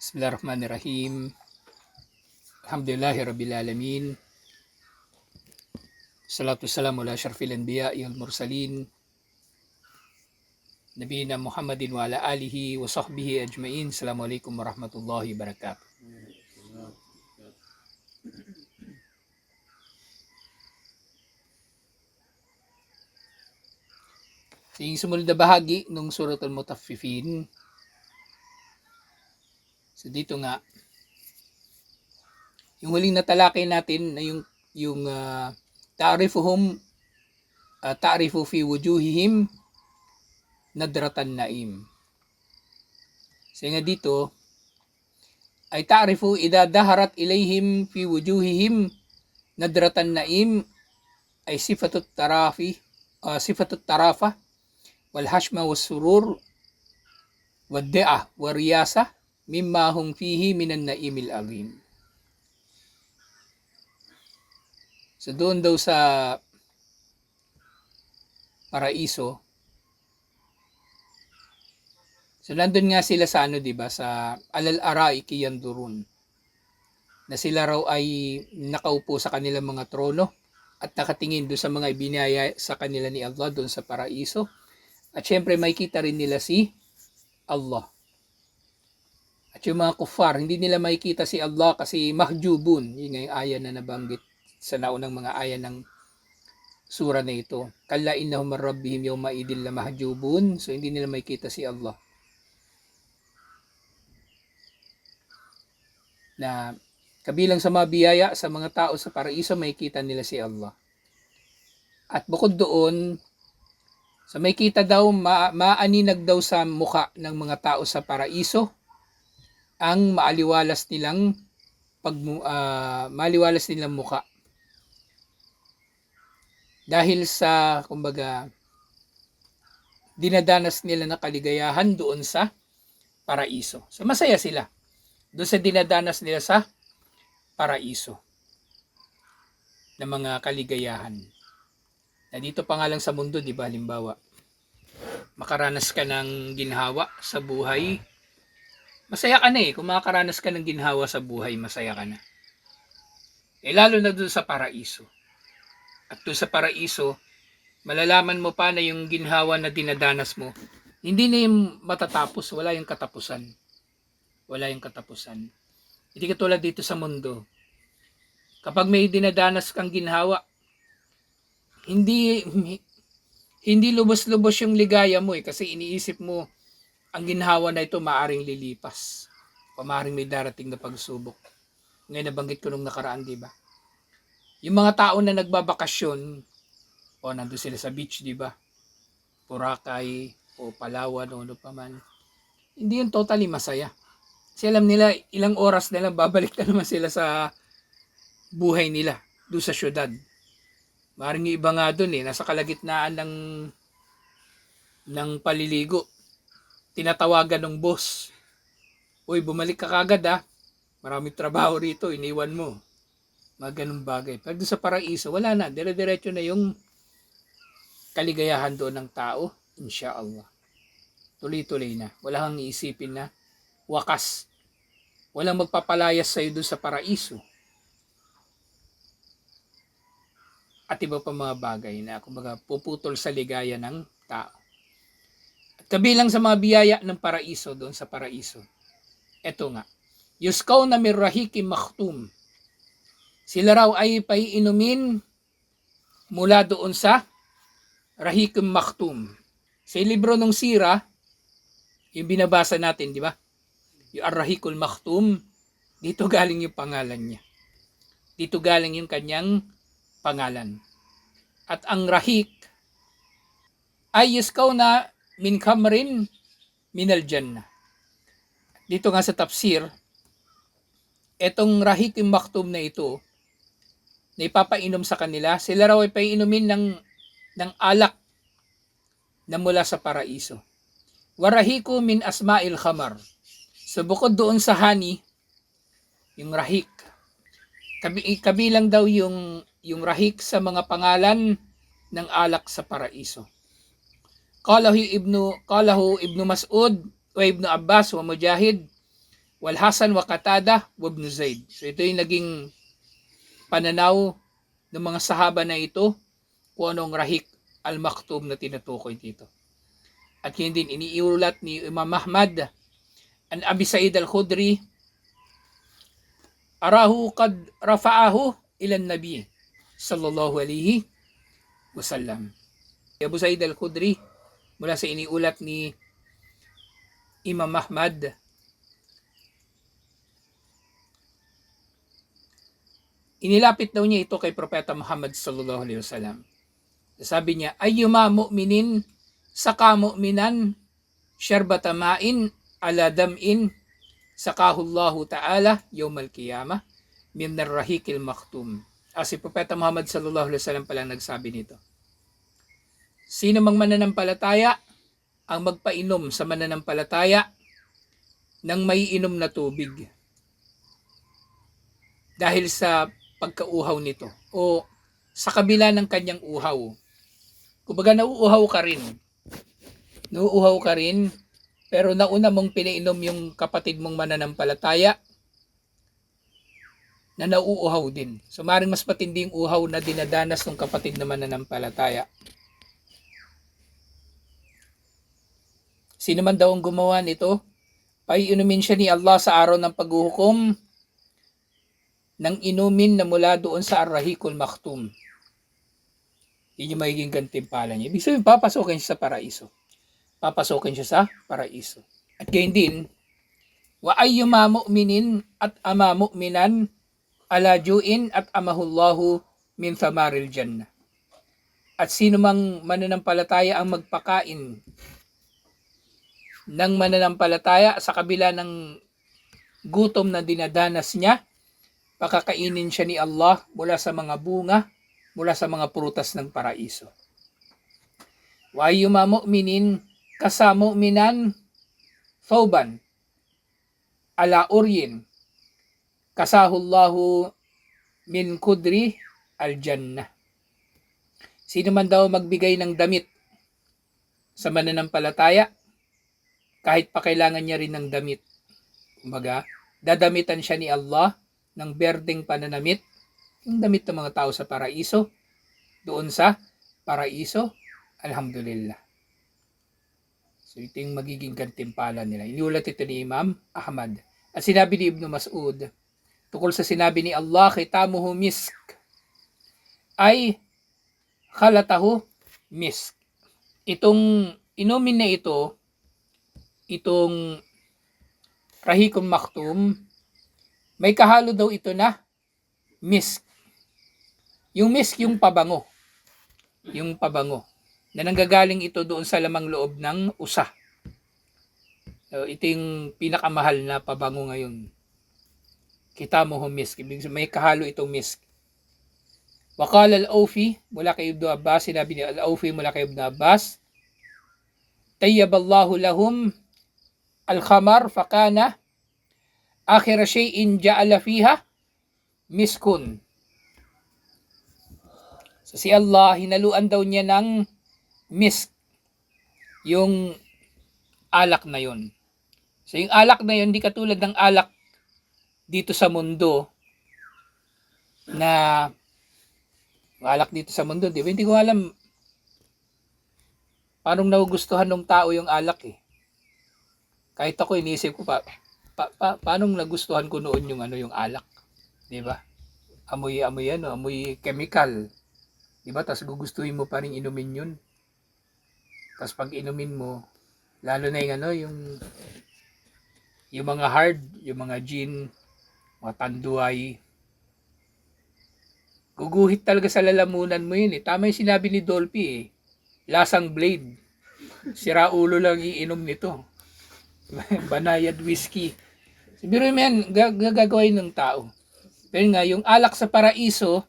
Bismillahirrahmanirrahim. Alhamdulillahi Rabbil Alamin. Salatu wassalamu ala syarfil anbiya'i wal mursalin. Nabiyina Muhammadin wa ala alihi wa sahbihi ajmain. Assalamualaikum warahmatullahi wabarakatuh. Sa sumunod na bahagi ng Suratul Mutaffifin. So dito nga, yung huling natalakay natin na yung ta'rifu fi wujuhihim nadratan naim. So nga dito ay ta'rifu idha daharat ilayhim fi wujuhihim nadratan naim ay sifatut tarafa wal hashma was surur wad da'ah wa riyasa mimma hum fihi minan naimil azim. So doon daw sa paraiso, so nandun nga sila sa sa alal araiki yandurun, na sila raw ay nakaupo sa kanilang mga trono at nakatingin doon sa mga ibinaya sa kanila ni Allah doon sa paraiso. At syempre makikita rin nila si Allah. At yung mga kuffar, hindi nila makikita si Allah kasi mahjubun. Yun nga yung aya na nabanggit sa naunang mga aya ng sura na ito. Kalla innahum min rabbihim yawma idin la mahjubun. So hindi nila makikita si Allah. Na kabilang sa mga biyaya sa mga tao sa paraiso, makikita nila si Allah. At bukod doon, so makikita daw, maaninag daw sa mukha ng mga tao sa paraiso ang maaliwalas nilang mukha. Dahil sa, kumbaga, dinadanas nila na kaligayahan doon sa paraiso. So masaya sila doon sa dinadanas nila sa paraiso na mga kaligayahan. Na dito pa nga lang sa mundo, di ba, halimbawa, makaranas ka ng ginhawa sa buhay, masaya ka na kung makakaranas ka ng ginhawa sa buhay, masaya ka na. Lalo na doon sa paraiso. At doon sa paraiso, malalaman mo pa na yung ginhawa na dinadanas mo, hindi na yung matatapos, wala yung katapusan. Wala yung katapusan. Hindi katulad dito sa mundo. Kapag may dinadanas kang ginhawa, hindi lubos-lubos yung ligaya mo kasi iniisip mo ang ginhawa na ito maaring lilipas o maaring may darating na pagsubok. Ngayon nabanggit ko nung nakaraan, di ba? Yung mga tao na nagbabakasyon o nandun sila sa beach, di ba? Boracay o Palawan o ano pa man. Hindi yun totally masaya. Kasi alam nila ilang oras na lang babalik na naman sila sa buhay nila doon sa syudad. Maring yung iba nga doon nasa kalagitnaan ng paliligo. Tinatawagan ng boss. Uy, bumalik ka kagad Maraming trabaho rito, iniwan mo. Mga ganung bagay. Pero doon sa paraiso, wala na. Dire-diretso na yung kaligayahan doon ng tao. Insyaallah. Tuloy-tuloy na. Wala kang iisipin na wakas. Walang magpapalayas sa'yo doon sa paraiso. At iba pa mga bagay na kumbaga puputol sa ligaya ng tao. At kabilang sa mga biyaya ng paraiso doon sa paraiso, eto nga, yuskawna min rahiqin makhtum. Sila raw ay paiinumin mula doon sa rahiqin makhtum. Sa libro ng Sira, yung binabasa natin, di ba? Yung ar-rahiqul makhtum, dito galing yung pangalan niya. Dito galing yung kanyang pangalan. At ang rahik ay yuskawna min khamrin minal jannah. Dito nga sa tafsir, etong rahiqim maktum na ito na ipapainom sa kanila, sila raw ay paiinumin ng alak na mula sa paraiso. Warahiku min asma'il khamar. So bukod doon sa honey, yung rahik, kabilang daw yung rahik sa mga pangalan ng alak sa paraiso. Qalahu ibnu Mas'ud wa ibnu Abbas wa Mujahid wal Hasan wa Qatada wa Ibn Zaid. So ito yung naging pananaw ng mga sahaba na ito kung anong Rahiq al-Maktum na tinutukoy dito. At yun din iniulat ni Imam Ahmad an Abi Sa'id al-Khudri arahu qad rafa'ahu ila nabi sallallahu alaihi wasallam. Abu Sa'id al-Khudri mula sa iniulat ni Imam Ahmad, inilapit daw niya ito kay Propeta Muhammad sallallahu alaihi wasallam. Sabi niya, ayyuma mu'minin saka mu'minan syarbata ma'in ala dam'in sakahullahu ta'ala yawmal qiyamah min ar-rahiqil maktum. Si Propeta Muhammad sallallahu alaihi wasallam pala nagsabi nito. Sino mang mananampalataya ang magpainom sa mananampalataya ng may inom na tubig dahil sa pagkauhaw nito o sa kabila ng kanyang uhaw. Kumbaga nauuhaw ka rin. Nauuhaw ka rin pero nauna mong pinainom yung kapatid mong mananampalataya na nauuhaw din. So maring mas matindi yung uhaw na dinadanas ng kapatid na mananampalataya. Sino man daw ang gumawa nito, paiinumin siya ni Allah sa araw ng paghuhukom ng inumin na mula doon sa Ar-Rahiqul Maktum. Yun yung magiging gantimpala niya. Ibig sabihin, papasokin siya sa paraiso. Papasokin siya sa paraiso. At gayon din, wa ayyuma mu'minin at ama mu'minan ala ju'in at amahullahu min thamaril jannah. At sino mang mananampalataya ang magpakain ng mananampalataya sa kabila ng gutom na dinadanas niya, pakakainin siya ni Allah mula sa mga bunga, mula sa mga prutas ng paraiso. Wa ayyuma mu'minin kasa mu'minan thawban ala uryin kasahullahu min kudri al-jannah. Sino man daw magbigay ng damit sa mananampalataya, kahit pa kailangan niya rin ng damit. Kumbaga, dadamitan siya ni Allah ng berdeng pananamit, yung damit ng mga tao sa paraiso, doon sa paraiso, alhamdulillah. So ito yung magiging gantimpala nila. Iniulat ito ni Imam Ahmad. At sinabi ni Ibn Mas'ud, tukol sa sinabi ni Allah, khitamuhu misk, ay khalatahu misk. Itong inumin na ito, itong Rahiqul Maktum, may kahalo daw ito na misk. Yung misk, yung pabango. Yung pabango. Na nanggagaling ito doon sa lamang loob ng usa. So, ito yung pinakamahal na pabango ngayon. Kita mo misk. May kahalo itong misk. Waqala al-Awfi, mula kay Ibn Abbas, sinabi ni al-Awfi mula kay Ibn Abbas, tayyaballahu lahum al-khamar fakana akhir shay'in ja'ala fiha miskun. So si Allah, hinaluan daw niya ng misk yung alak na yun. So yung alak na yun, hindi katulad ng alak dito sa mundo na alak dito sa mundo, di ba? Hindi ko alam paano nagugustuhan ng tao yung alak eh. Kahit ako iniisip ko paano nagustuhan ko noon yung alak, 'di ba? Amoy chemical. 'Di ba? Tapos gugustuhin mo pa ring inumin 'yun. Tapos pag inumin mo, lalo na yung mga hard, yung mga gin, mga tanduay, guguhit talaga sa lalamunan mo 'yun eh. Tama yung sinabi ni Dolphy eh. Lasang blade. Sira ulo lang iinom nito. Banayad whiskey. Siguro yan, gagawin ng tao. Pero nga, yung alak sa paraiso,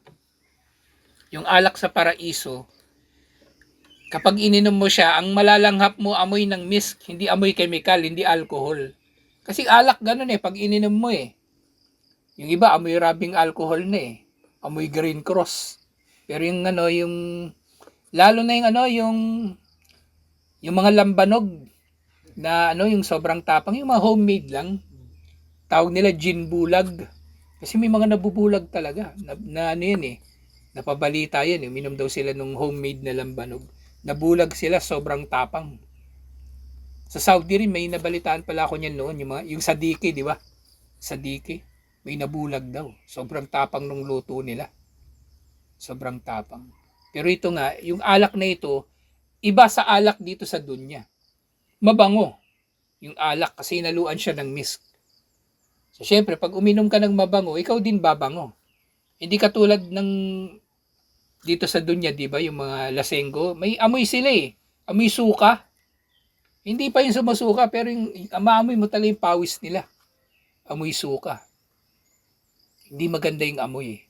kapag ininom mo siya, ang malalanghap mo amoy ng misk, hindi amoy chemical, hindi alcohol. Kasi alak ganun eh, pag ininom mo eh. Yung iba, amoy rubbing alcohol na eh. Amoy Green Cross. Pero yung lalo na yung mga lambanog, na yung sobrang tapang, yung mga homemade lang, Tawag nila gin bulag. Kasi may mga nabubulag talaga. Na ano yan eh. Napabalita yan eh. Minom daw sila nung homemade na lambanog. Nabulag sila, sobrang tapang. Sa Saudi rin, may nabalitaan pala ako niyan noon. Yung sa Dike, di ba? Sa Dike, may nabulag daw. Sobrang tapang nung luto nila. Sobrang tapang. Pero ito nga, yung alak na ito, iba sa alak dito sa dunya. Mabango yung alak kasi inaluan siya ng mist. So, syempre, pag uminom ka ng mabango, ikaw din babango. Hindi katulad ng dito sa dunya, di ba, yung mga lasenggo, may amoy sila eh. Amoy suka. Hindi pa yung sumasuka, pero yung maamoy mo talaga yung pawis nila. Amoy suka. Hindi maganda yung amoy eh.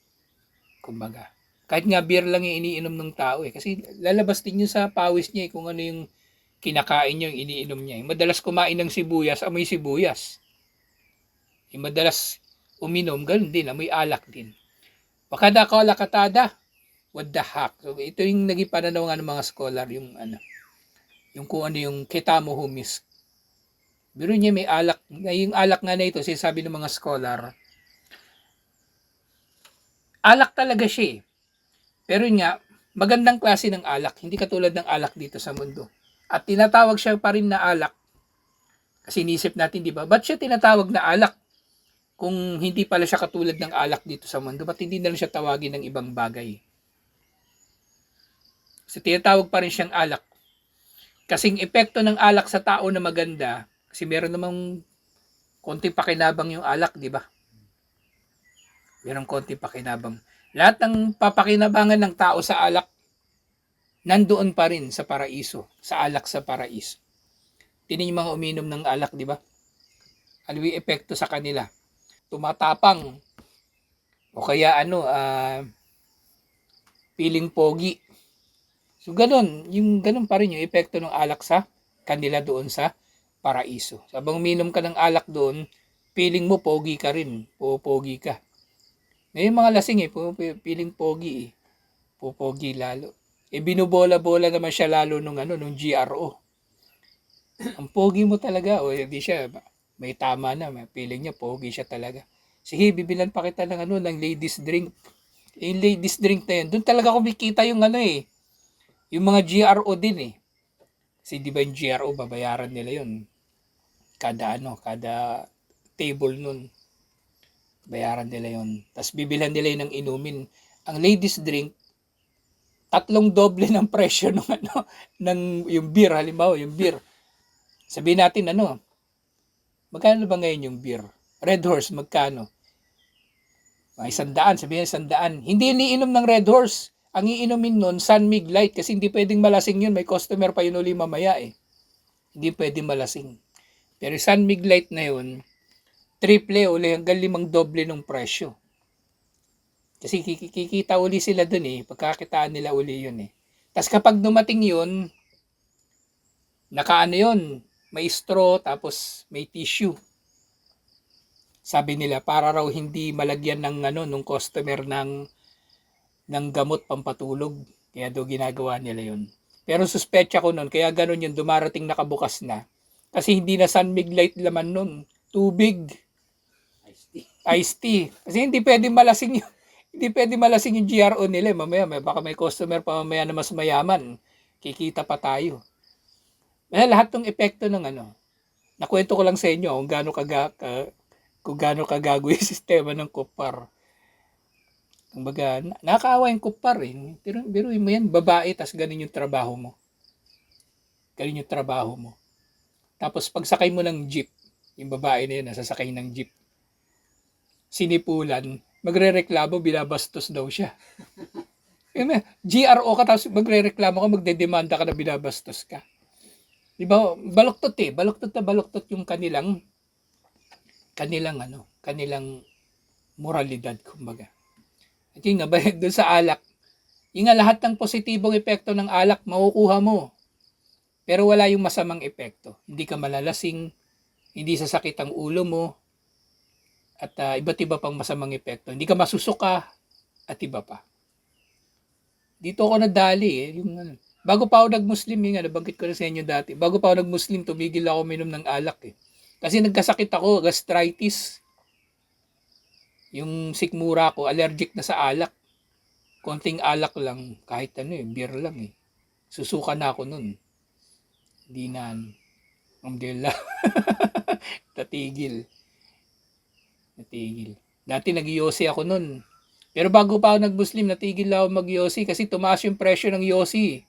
Kumbaga. Kahit nga beer lang yung iniinom ng tao eh. Kasi lalabas din yun sa pawis niya eh, kung ano yung kinakain niya, yung iniinom niya. Yung madalas kumain ng sibuyas, amoy sibuyas. Yung madalas uminom, ganun din, amoy alak din. Wakada ka lakatada, what the heck. So, ito yung naging pananaw ng mga scholar, yung ano, yung kung ano yung ketamo humis. Biro niya may alak, yung alak nga na ito, sinasabi ng mga scholar, alak talaga siya eh. Pero nga, magandang klase ng alak, hindi katulad ng alak dito sa mundo. At tinatawag siya pa rin na alak. Kasi inisip natin, di ba? Ba't siya tinatawag na alak? Kung hindi pala siya katulad ng alak dito sa mundo, ba't hindi na lang siya tawagin ng ibang bagay? So, tinatawag pa rin siyang alak. Kasing epekto ng alak sa tao na maganda, kasi meron namang konting pakinabang yung alak, di ba? Meron konting pakinabang. Lahat ng papakinabangan ng tao sa alak, nandoon pa rin sa paraiso, sa alak sa paraiso. Tinan yung mga uminom ng alak, di ba? Ano yung epekto sa kanila? Tumatapang. O kaya feeling pogi. So ganun, yung ganun pa rin yung epekto ng alak sa kanila doon sa paraiso. Sabang uminom ka ng alak doon, feeling mo pogi ka rin, pogi ka. May mga lasing feeling pogi eh. Pogi lalo. Binubola-bola naman siya lalo nung GRO. Ang pogi mo talaga, di siya, may tama na, may feeling niya, pogi siya talaga. Sige, bibilan pa kita ng ng ladies drink. Yung ladies drink na yun, doon talaga kumikita yung yung mga GRO din eh. Kasi di ba yung GRO, babayaran nila yun. Kada table nun. Bayaran nila yun. Tapos bibilhan nila yun ng inumin. Ang ladies drink, 3 doble ng presyo ng yung beer. Halimbawa, yung beer. Sabihin natin magkano ba ngayon yung beer? Red Horse, magkano? May 100, sabihin 100. Hindi iniinom ng Red Horse. Ang iinumin nun, San Mig Light. Kasi hindi pwedeng malasing yun. May customer pa yun uli mamaya eh. Hindi pwedeng malasing. Pero San Mig Light na yun, triple uli hanggang 5 doble ng presyo. Kasi kikita uli sila dun eh. Pagkakitaan nila uli yun eh. Tapos kapag dumating yun, yun, may straw tapos may tissue. Sabi nila para raw hindi malagyan nung customer ng gamot pampatulog. Kaya daw ginagawa nila yun. Pero suspecha ko nun, kaya ganun yun, dumarating nakabukas na. Kasi hindi na San Mig Light laman nun. Tubig. Iced tea. Kasi hindi pwede malasing yung hindi pwede malasing yung GRO nila. Mamaya, baka may customer pa mamaya na mas mayaman. Kikita pa tayo. Lahat ng epekto ng nakwento ko lang sa inyo kung gaano kagago yung sistema ng kupar. Kumbaga, nakakaawa yung kupar eh. Pero mo yan, babae, tas ganun yung trabaho mo. Ganun yung trabaho mo. Tapos pagsakay mo ng jeep, yung babae na yun, nasasakay ng jeep, sinipulan, magrereklamo, binabastos daw siya. GRO ka, tapos magrereklamo ka, magdedemanda ka na binabastos ka. Diba, baluktot yung kanilang moralidad, kumbaga. At yun nga, doon sa alak, yung nga lahat ng positibong epekto ng alak, makukuha mo. Pero wala yung masamang epekto. Hindi ka malalasing, hindi sasakit ang ulo mo, at iba't iba pang masamang epekto. Hindi ka masusuka, at iba pa. Dito ako nadali eh. Bago pa ako nag-Muslim, nabanggit ko na sa inyo dati. Bago pa ako nag-Muslim, tumigil ako minom ng alak eh. Kasi nagkasakit ako, gastritis. Yung sikmura ko, allergic na sa alak. Konting alak lang, kahit beer lang eh. Susuka na ako nun. Hindi na, alhamdulillah, natigil. Natigil. Dati nag-yosi ako nun. Pero bago pa ako nag-Muslim, natigil ako mag-yosi kasi tumaas yung presyo ng yosi.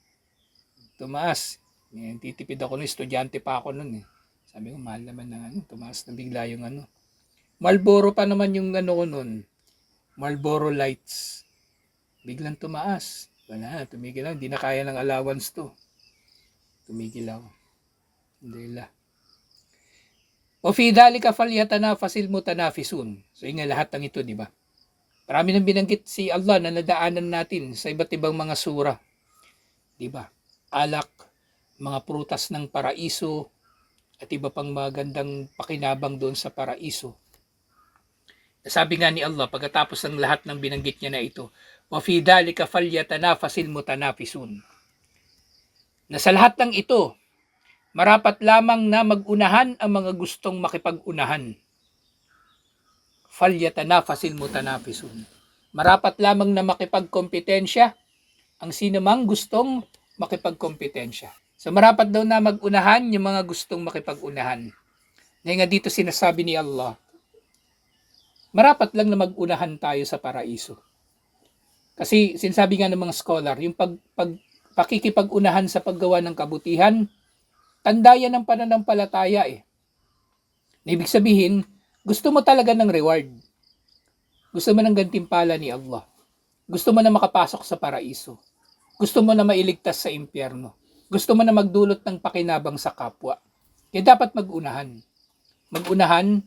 Tumaas. Titipid ako nun, estudyante pa ako nun eh. Sabi ko, mahal naman na tumaas na bigla yung Marlboro pa naman yung ko nun. Marlboro Lights. Biglang tumaas. Wala, tumigil lang. Hindi na kaya ng allowance to. Tumigil ako. Alhamdulillah. O fi dhalika falyatanafasil mutanafisun. So yun nga lahat ng ito, di ba? Marami nang binanggit si Allah na nadaanan natin sa iba't ibang mga sura. Di ba? Alak, mga prutas ng paraiso, at iba pang magandang pakinabang doon sa paraiso. Sabi nga ni Allah, pagkatapos ng lahat ng binanggit niya na ito, wa fi dhalika falyatanafasil mutanafisun. Na sa lahat ng ito, marapat lamang na mag-unahan ang mga gustong makipag-unahan. Falyatanafasil mutanafisun. Marapat lamang na makipagkompetensya ang sinumang gustong makipagkompetensya. So marapat daw na mag-unahan yung mga gustong makipag-unahan. Ngayon nga dito sinasabi ni Allah, marapat lang na mag-unahan tayo sa paraiso. Kasi sinasabi nga ng mga scholar, yung pakikipag-unahan sa paggawa ng kabutihan, tanda yan ng pananampalataya eh. Ibig sabihin, gusto mo talaga ng reward. Gusto mo ng gantimpala ni Allah. Gusto mo na makapasok sa paraiso. Gusto mo na mailigtas sa impyerno. Gusto mo na magdulot ng pakinabang sa kapwa. Kaya dapat mag-unahan. Mag-unahan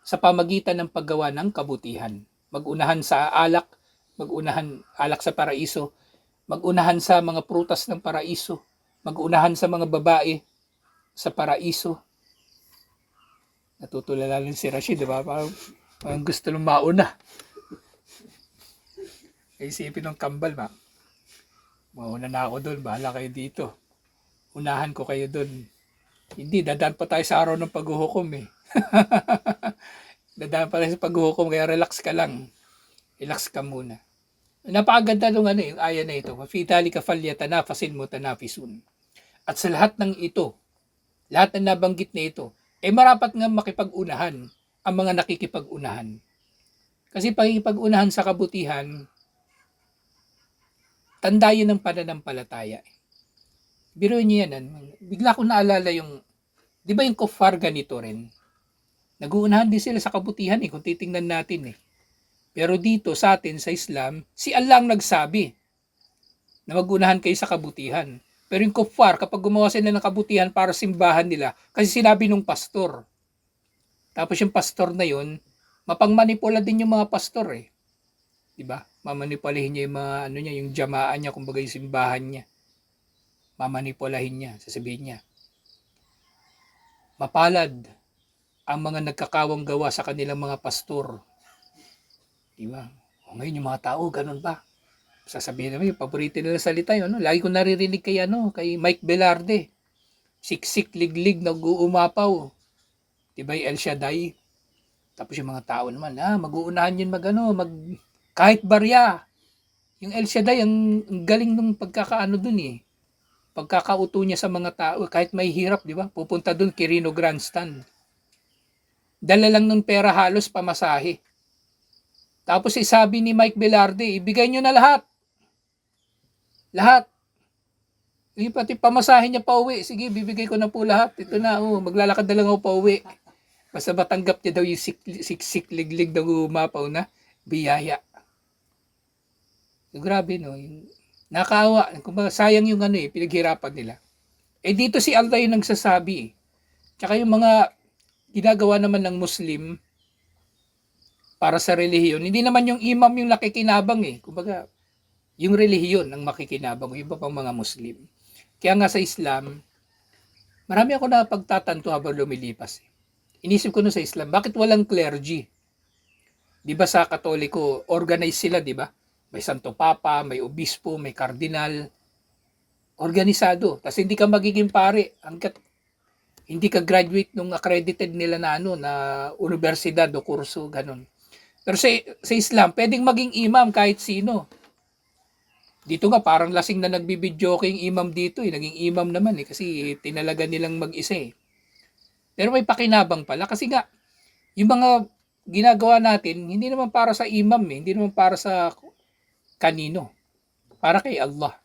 sa pamagitan ng paggawa ng kabutihan. Mag-unahan sa alak, mag-unahan alak sa paraiso, mag-unahan sa mga prutas ng paraiso, mag-unahan sa mga babae sa paraiso. Natutulala rin si Rashid, diba? Parang gusto nung mauna. Isipin ng kambal, mauna na ako doon, bahala kayo dito. Unahan ko kayo doon. Hindi, dadaan pa tayo sa araw ng paghuhukom eh. Dadaan pa tayo sa paghuhukom, kaya relax ka lang. Relax ka muna. Napakaganda nung yung aya na ito. Fi dhalika falyatanafasil mutanafisun. At sa lahat ng ito, lahat ng nabanggit na ito, marapat nga makipag-unahan ang mga nakikipag-unahan. Kasi pakikipag-unahan sa kabutihan, tanda yun ng pananampalataya. Biro niyo yan. Bigla ko naalala yung, di ba yung kuffar ganito rin? Nag-uunahan din sila sa kabutihan kung titingnan natin . Pero dito sa atin, sa Islam, si Allah ang nagsabi na mag-unahan kayo sa kabutihan. Pero yung kuffar, kapag gumawa sila ng kabutihan para simbahan nila, kasi sinabi nung pastor. Tapos yung pastor na yun, mapangmanipula din yung mga pastor . Diba? Mamanipulahin niya yung mga, yung jamaan niya, kumbaga yung simbahan niya. Mamanipulahin niya, sasabihin niya. Mapalad ang mga nagkakawang gawa sa kanilang mga pastor. Diba? O ngayon yung mga tao, ganun ba? Sasabihin naman, yung paborito nila salita yun. Lagi ko naririnig kay Mike Velarde. Siksik, liglig, nag-uumapaw. Diba yung El Shaddai? Tapos yung mga tao naman, mag-uunahan yun kahit barya. Yung El Shaddai, ang galing nung pagkakaano dun . Pagkakauto niya sa mga tao, kahit may hirap, di ba? Pupunta dun, Quirino Grandstand. Dala lang ng pera halos pamasahe. Tapos sabi ni Mike Velarde, ibigay nyo na lahat. Lahat. Pati pamasahe niya pa uwi. Sige, bibigay ko na po lahat. Ito na, maglalakad na lang ako pa uwi. Basta matanggap niya daw yung siksik, liglig na umapaw na biyaya. So, grabe, nakaawa. Sayang yung pinaghirapan nila. Dito si Allah yung nagsasabi. Tsaka yung mga ginagawa naman ng Muslim para sa relihiyon. Hindi naman yung imam yung nakikinabang . Kumbaga, yung relihiyon ang makikinabang. Iba pang mga Muslim. Kaya nga sa Islam, marami ako na pagtatanto habang lumilipas . Inisip ko sa Islam, bakit walang clergy? Di ba sa Katoliko, organized sila, di ba? May Santo Papa, may Obispo, may Kardinal. Organisado. Tapos hindi ka magiging pare hanggat hindi ka graduate nung accredited nila na na universidad o kurso, ganun. Pero sa Islam, pwedeng maging imam kahit sino. Dito nga, parang lasing na nagbibidyoke yung imam dito. Naging imam naman kasi tinalaga nilang mag-isa eh. Pero may pakinabang pala kasi nga, yung mga ginagawa natin, hindi naman para sa imam eh. Hindi naman para sa kanino. Para kay Allah.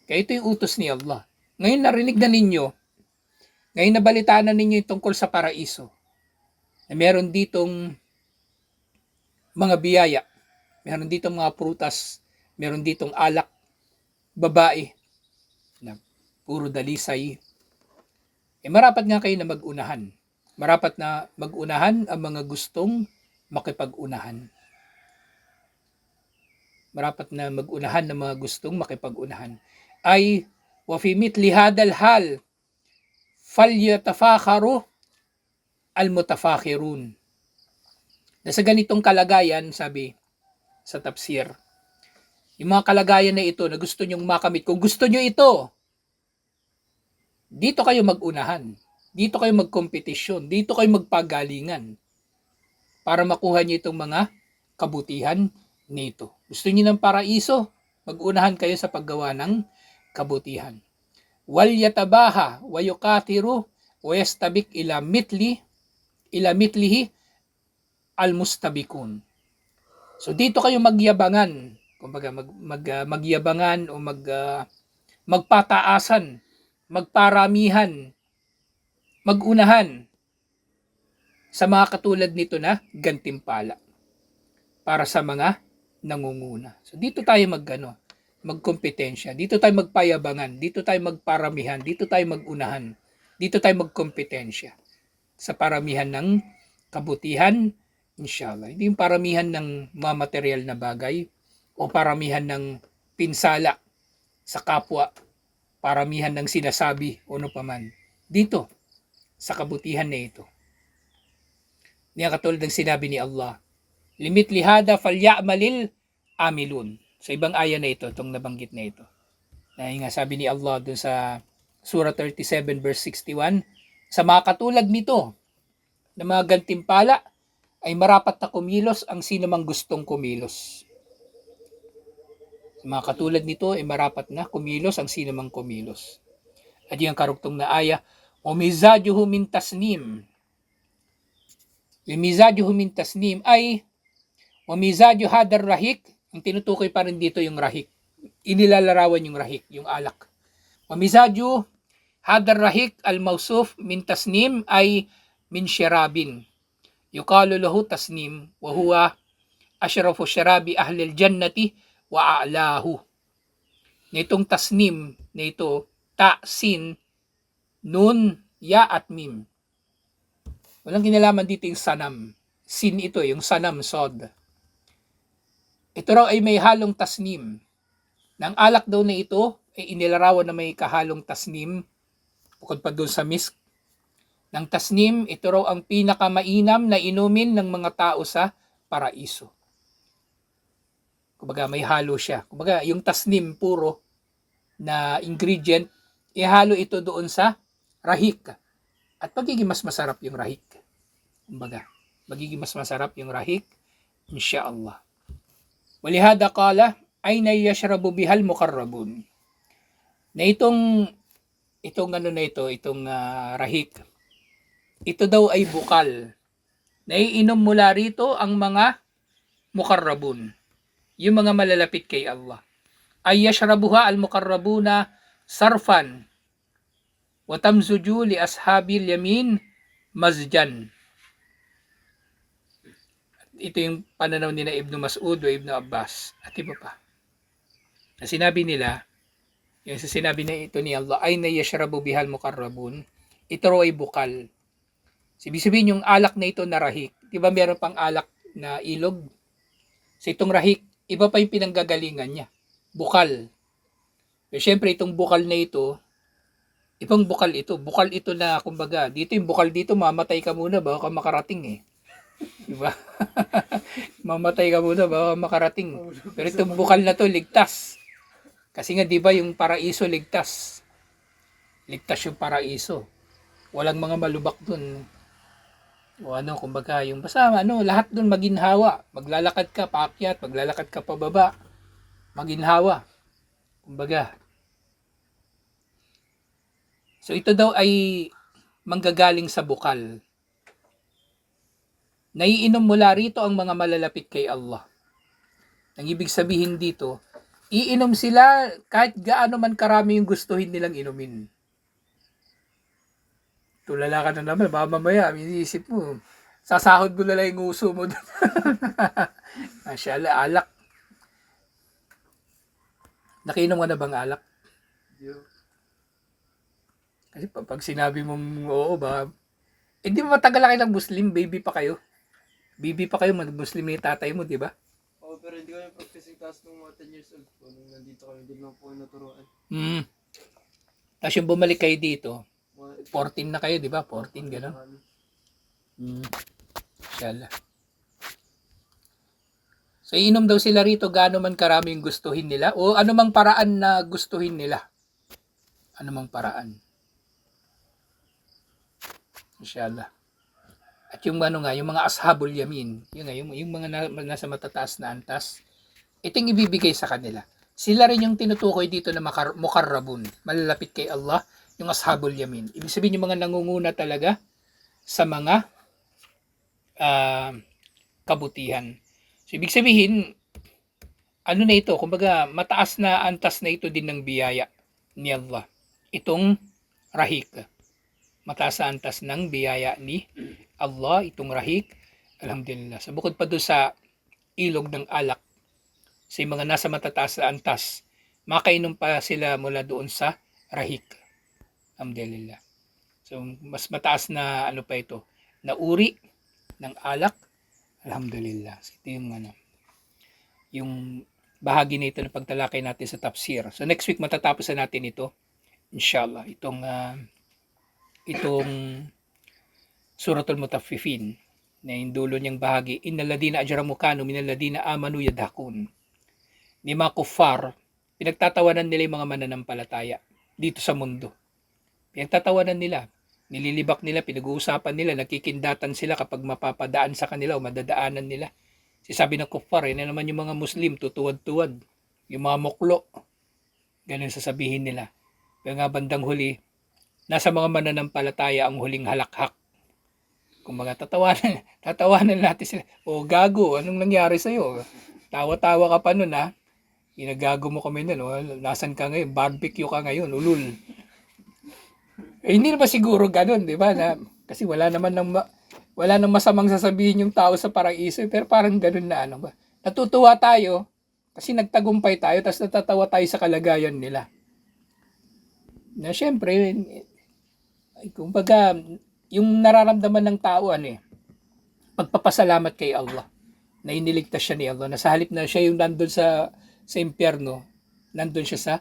Kaya ito yung utos ni Allah. Ngayon narinig na ninyo, ngayon nabalitaan na ninyo yung tungkol sa paraiso. Na meron ditong mga biyaya, meron ditong mga prutas, meron ditong alak, babae, na puro dalisay. Marapat nga kayo na mag-unahan. Marapat na mag-unahan ang mga gustong makipag-unahan. Marapat na mag-unahan ng mga gustong makipag-unahan. Ay, wa fi mitli hadal hal, falyatafakharu al-mutafakhirun. Na sa ganitong kalagayan, sabi sa tafsir, yung mga kalagayan na ito na gusto nyong makamit, kung gusto nyo ito, dito kayo mag-unahan, dito kayo magkompetisyon, dito kayo magpagalingan para makuha nyo itong mga kabutihan nito. Gusto nyo ng paraiso, mag-unahan kayo sa paggawa ng kabutihan. Wal yatabaha wa yukatiru wa yastabik ila mitlihi al-mustabikun. So dito kayo magyabangan, kumbaga magyabangan o magpataasan, magparamihan, magunahan sa mga katulad nito na gantimpala para sa mga nangunguna. So dito tayo magkompetensya, dito tayo magpayabangan, dito tayo magparamihan, dito tayo magunahan, dito tayo magkompetensya sa paramihan ng kabutihan, inshallah. Hindi yung paramihan ng mga material na bagay o paramihan ng pinsala sa kapwa, paramihan ng sinasabi o ano paman. Dito, sa kabutihan na ito. Niya katulad ng sinabi ni Allah, limit lihada falyamalil amilun. Sa ibang aya na ito, itong nabanggit na ito. Na nga sabi ni Allah dun sa Surah 37 verse 61, sa mga katulad nito, na mga gantimpala, ay marapat na kumilos ang sino mang gustong kumilos. Sa mga katulad nito, ay marapat na kumilos ang sino mang kumilos. At yung karugtong na aya, umizajuhu min tasnim. Umizajuhu min tasnim ay umizaju hadar rahik. Ang tinutukoy pa rin dito yung rahik. Inilalarawan yung rahik, yung alak. Umizaju hadar rahik al-mausuf min tasnim ay min syarabin. Yuqalu lahu tasnim wa huwa ashrafu syarabi ahlil jannati wa a'lahu. Nitong tasnim na ito, ta, sin, nun, ya at mim. Walang kinalaman dito yung sanam. Sin ito, yung sanam, sod. Ito raw ay may halong tasnim. Nang alak daw na ito, ay inilarawan na may kahalong tasnim, bukod pa doon sa misk. Ng tasnim, ito raw ang pinakamainam na inumin ng mga tao sa paraiso. Kumbaga may halo siya. Kumbaga yung tasnim puro na ingredient, ihalo ito doon sa rahik. At magiging mas masarap yung rahik. Kumbaga, magiging mas masarap yung rahik, insyaallah. Walihada qala, ayna yashrabu bihal muqarrabun. Na itong rahik, ito daw ay bukal. Naiinom mula rito ang mga muqarrabun, yung mga malalapit kay Allah. Ay yashrabuha al-muqarrabuna sarfan wa tamzuju li ashabil yamin mazjan. Ito yung pananaw ni Ibn Mas'ud o Ibn Abbas at iba pa. Na sinabi nila, yung sa sinabi na ito ni Allah, ay na yashrabu bihal muqarrabun, ito ay bukal. Ibig sabihin yung alak na ito na rahik. Diba meron pang alak na ilog? So itong rahik, iba pa yung pinanggagalingan niya. Bukal. Pero syempre itong bukal na ito, ibang bukal ito. Bukal ito na kumbaga, dito yung bukal dito, mamatay ka muna bago ka makarating eh. Diba? Mamatay ka muna bago ka makarating. Pero itong bukal na to, ligtas. Kasi nga diba yung paraiso ligtas. Ligtas yung paraiso. Walang mga malubak dun. O ano, kumbaga, yung basta ano, lahat doon maginhawa. Maglalakad ka paakyat, maglalakad ka pababa, maginhawa. Kumbaga. So ito daw ay manggagaling sa bukal. Naiinom mula rito ang mga malalapit kay Allah. Ang ibig sabihin dito, iinom sila kahit gaano man karami yung gustuhin nilang inumin. Tulala ka na naman, baka mamaya, iniisip mo, sasahod mo na lang yung uso mo doon. Masyala, alak. Nakiinom ka na bang alak? Kasi pag sinabi mong oo ba, hindi mo matagal na kayo ng Muslim, baby pa kayo. Baby pa kayo, Muslim yung tatay mo, di ba? Oo, pero hindi kami pagkasitas nung mga 10 years old po. Nung nandito kami, hindi naman po naturuan. Tapos yung bumalik kayo dito, Mga 14 na kayo, di ba? 14, gano'n. Inshallah. So, iinom daw sila rito gaano man karami yung gustuhin nila o anumang paraan na gustuhin nila. Anumang paraan. Inshallah. At yung ano nga, yung mga ashabul yamin, yun nga, yung mga nasa matataas na antas, ito yung ibibigay sa kanila. Sila rin yung tinutukoy dito na mukarrabun, malalapit kay Allah, yung ashabul yamin. Ibig sabihin yung mga nangunguna talaga sa mga kabutihan. So, ibig sabihin, ano na ito, kumbaga mataas na antas na ito din ng biyaya ni Allah. Itong rahik. Mataas na antas ng biyaya ni Allah, itong rahik. Alhamdulillah. So, bukod pa doon sa ilog ng alak, sa mga nasa matataas na antas, makainom pa sila mula doon sa rahik. Alhamdulillah. So, mas mataas na ano pa ito, na uri ng alak. Alhamdulillah. So, ito yung ano, yung bahagi nito na pagtalakay natin sa tafsir. So, next week matatapos na natin ito. Inshallah. Itong Suratul Mutaffifin na yung dulo niyang bahagi, innal ladina ajramu kanu minal ladina amanu yadhakun. Ni mga kuffar, pinagtatawanan nila yung mga mananampalataya dito sa mundo. Pinagtatawanan nila, nililibak nila, pinag-uusapan nila, nagkikindatan sila kapag mapapadaan sa kanila o madadaanan nila. Sabi ng kuffar, na naman yung mga Muslim, tutuwad-tuwad, yung mga muklo, ganun sasabihin nila. Pero nga bandang huli, nasa mga mananampalataya ang huling halakhak. Kung mga tatawanan natin sila, o gago, anong nangyari sa'yo? Tawa-tawa ka pa nun ha, ginagago mo kami nun, nasan ka ngayon, barbecue ka ngayon, ulul. Hindi naman siguro ganun, di ba? Kasi wala nang masamang sasabihin yung tao sa paraiso, pero parang ganun na ano ba. Natutuwa tayo kasi nagtagumpay tayo, tapos natatawa tayo sa kalagayan nila. Na syempre, kumbaga, yung nararamdaman ng tao pagpapasalamat kay Allah na iniligtas siya ni Allah, na sa halip na siya yung nandun sa impyerno, nandun siya sa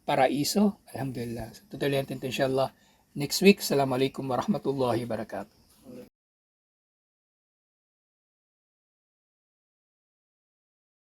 paraiso. Alhamdulillah. Tutuloy natin ito inshallah next week. Assalamualaikum warahmatullahi wabarakatuh.